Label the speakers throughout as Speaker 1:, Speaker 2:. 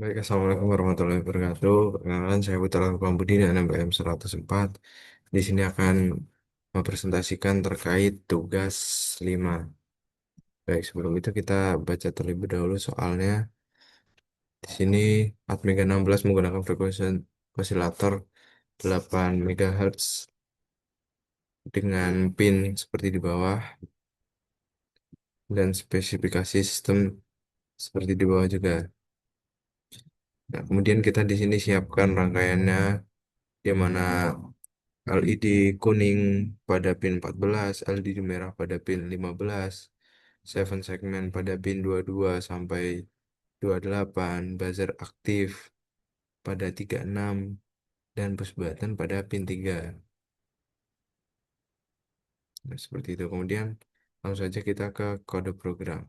Speaker 1: Baik, Assalamualaikum warahmatullahi wabarakatuh. Perkenalkan, saya Putra Pambudi dan NPM 104. Di sini akan mempresentasikan terkait tugas 5. Baik, sebelum itu kita baca terlebih dahulu soalnya. Di sini Atmega 16 menggunakan frekuensi osilator 8 MHz dengan pin seperti di bawah dan spesifikasi sistem seperti di bawah juga. Nah, kemudian kita di sini siapkan rangkaiannya di mana LED kuning pada pin 14, LED merah pada pin 15, 7 segmen pada pin 22 sampai 28, buzzer aktif pada 36, dan push button pada pin 3. Nah, seperti itu. Kemudian langsung saja kita ke kode program.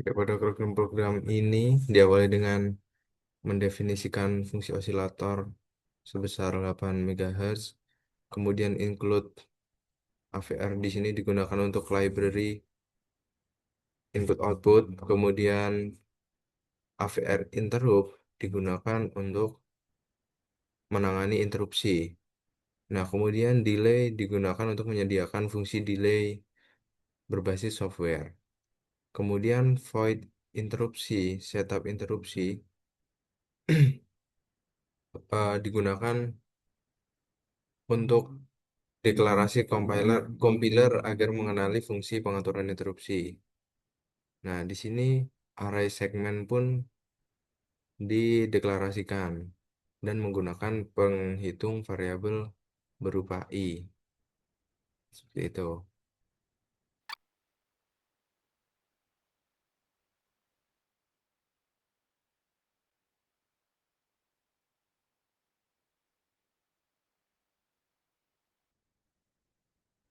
Speaker 1: Pada program ini diawali dengan mendefinisikan fungsi osilator sebesar 8 MHz, kemudian include AVR di sini digunakan untuk library input output, kemudian AVR interrupt digunakan untuk menangani interupsi. Nah, kemudian delay digunakan untuk menyediakan fungsi delay berbasis software. Kemudian void interupsi, setup interupsi digunakan untuk deklarasi compiler agar mengenali fungsi pengaturan interupsi. Nah, di sini array segmen pun dideklarasikan dan menggunakan penghitung variabel berupa i. Seperti itu.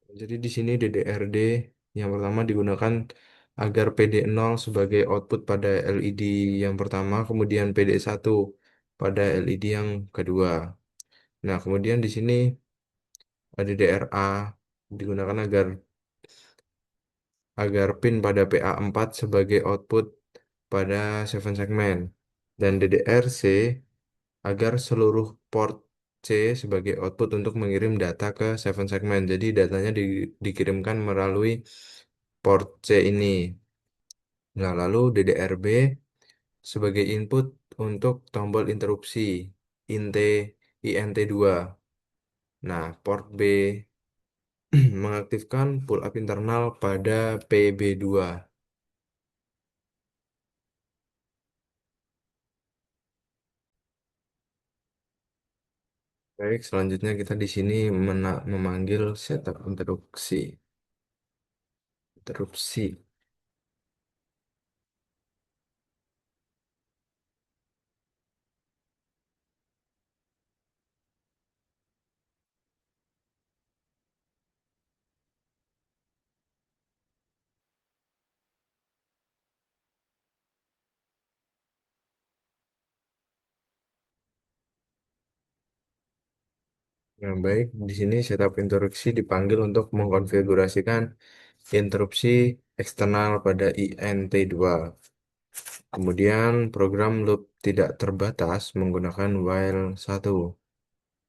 Speaker 1: Jadi di sini DDRD yang pertama digunakan agar PD0 sebagai output pada LED yang pertama, kemudian PD1 pada LED yang kedua. Nah, kemudian di sini DDRA digunakan agar pin pada PA4 sebagai output pada 7 segmen, dan DDRC agar seluruh port C sebagai output untuk mengirim data ke 7 segmen. Jadi datanya dikirimkan melalui port C ini. Nah, lalu DDRB sebagai input untuk tombol interupsi INT INT2. Nah, port B mengaktifkan pull up internal pada PB2. Baik, selanjutnya kita di sini memanggil setup interupsi. Interupsi. Nah, baik, di sini setup interupsi dipanggil untuk mengkonfigurasikan interupsi eksternal pada INT2. Kemudian program loop tidak terbatas menggunakan while 1.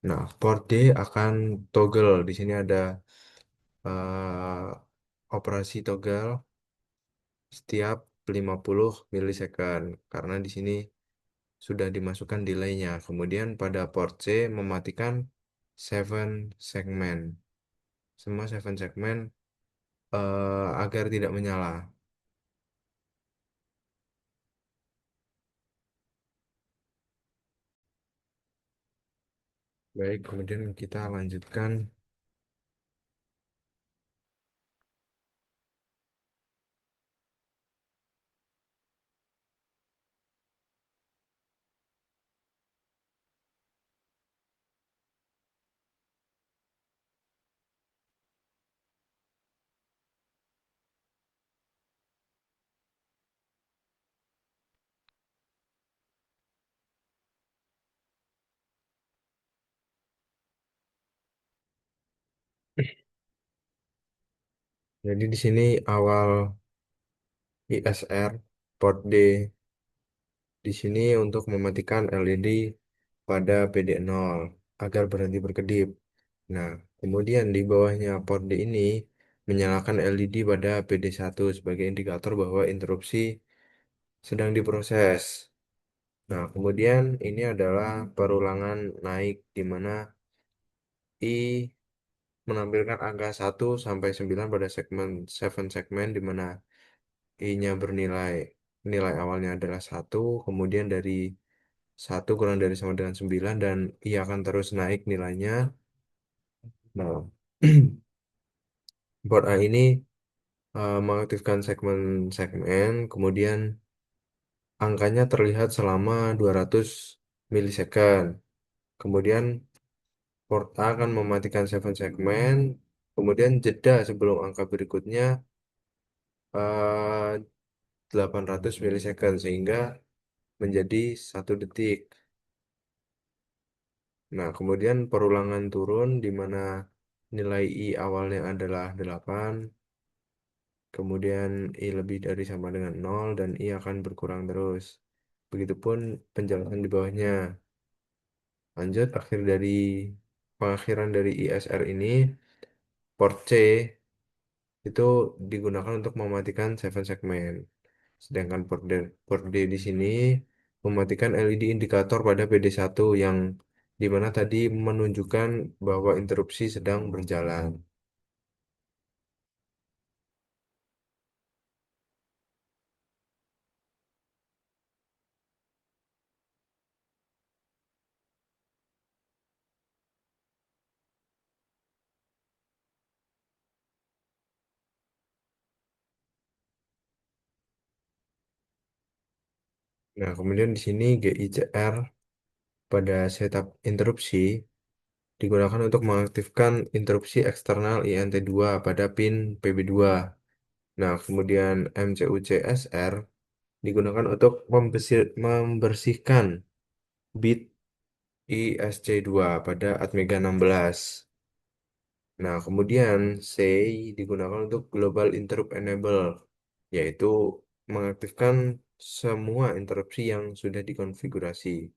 Speaker 1: Nah, port D akan toggle. Di sini ada operasi toggle setiap 50 milisecond karena di sini sudah dimasukkan delaynya. Kemudian pada port C mematikan 7 segmen. Semua 7 segmen agar tidak menyala. Baik, kemudian kita lanjutkan. Jadi di sini awal ISR port D di sini untuk mematikan LED pada PD0 agar berhenti berkedip. Nah, kemudian di bawahnya port D ini menyalakan LED pada PD1 sebagai indikator bahwa interupsi sedang diproses. Nah, kemudian ini adalah perulangan naik di mana I menampilkan angka 1 sampai 9 pada segmen 7 segmen di mana I-nya bernilai nilai awalnya adalah 1, kemudian dari 1 kurang dari sama dengan 9 dan I akan terus naik nilainya. Nah, board A ini mengaktifkan segmen-segmen, kemudian angkanya terlihat selama 200 milisecond. Kemudian port A akan mematikan 7 segmen, kemudian jeda sebelum angka berikutnya 800 milisecond sehingga menjadi 1 detik. Nah, kemudian perulangan turun di mana nilai I awalnya adalah 8, kemudian I lebih dari sama dengan 0 dan I akan berkurang terus. Begitupun penjelasan di bawahnya. Lanjut, pengakhiran dari ISR ini, port C itu digunakan untuk mematikan 7 segmen. Sedangkan port D di sini mematikan LED indikator pada PD1 yang dimana tadi menunjukkan bahwa interupsi sedang berjalan. Nah, kemudian di sini GICR pada setup interupsi digunakan untuk mengaktifkan interupsi eksternal INT2 pada pin PB2. Nah, kemudian MCUCSR digunakan untuk membersihkan bit ISC2 pada Atmega 16. Nah, kemudian C digunakan untuk Global Interrupt Enable, yaitu mengaktifkan semua interupsi yang sudah dikonfigurasi.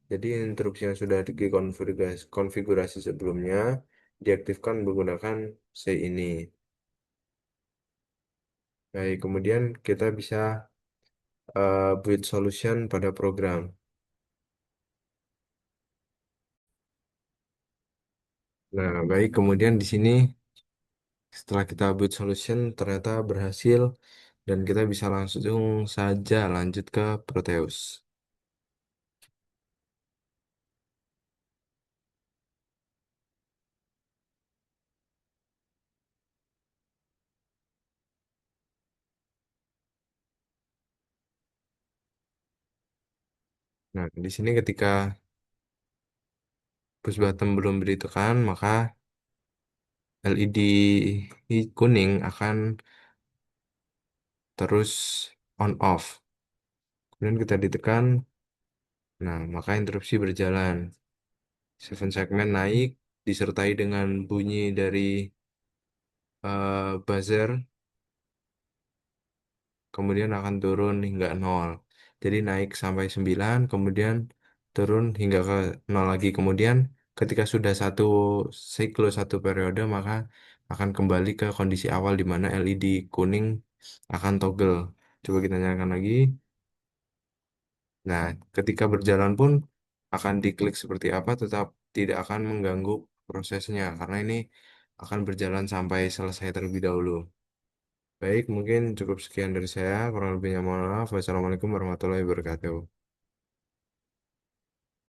Speaker 1: Jadi, interupsi yang sudah dikonfigurasi sebelumnya diaktifkan menggunakan C ini. Baik, kemudian kita bisa build solution pada program. Nah, baik, kemudian di sini setelah kita build solution ternyata berhasil dan kita bisa langsung saja lanjut ke Proteus. Nah, di sini ketika push button belum ditekan, maka LED kuning akan terus on off. Kemudian kita ditekan, nah maka interupsi berjalan. 7 segmen naik disertai dengan bunyi dari buzzer, kemudian akan turun hingga 0. Jadi naik sampai 9, kemudian turun hingga ke 0 lagi. Kemudian ketika sudah siklus satu periode, maka akan kembali ke kondisi awal di mana LED kuning akan toggle. Coba kita nyalakan lagi. Nah, ketika berjalan pun akan diklik seperti apa, tetap tidak akan mengganggu prosesnya, karena ini akan berjalan sampai selesai terlebih dahulu. Baik, mungkin cukup sekian dari saya. Kurang lebihnya mohon maaf. Wassalamualaikum warahmatullahi wabarakatuh.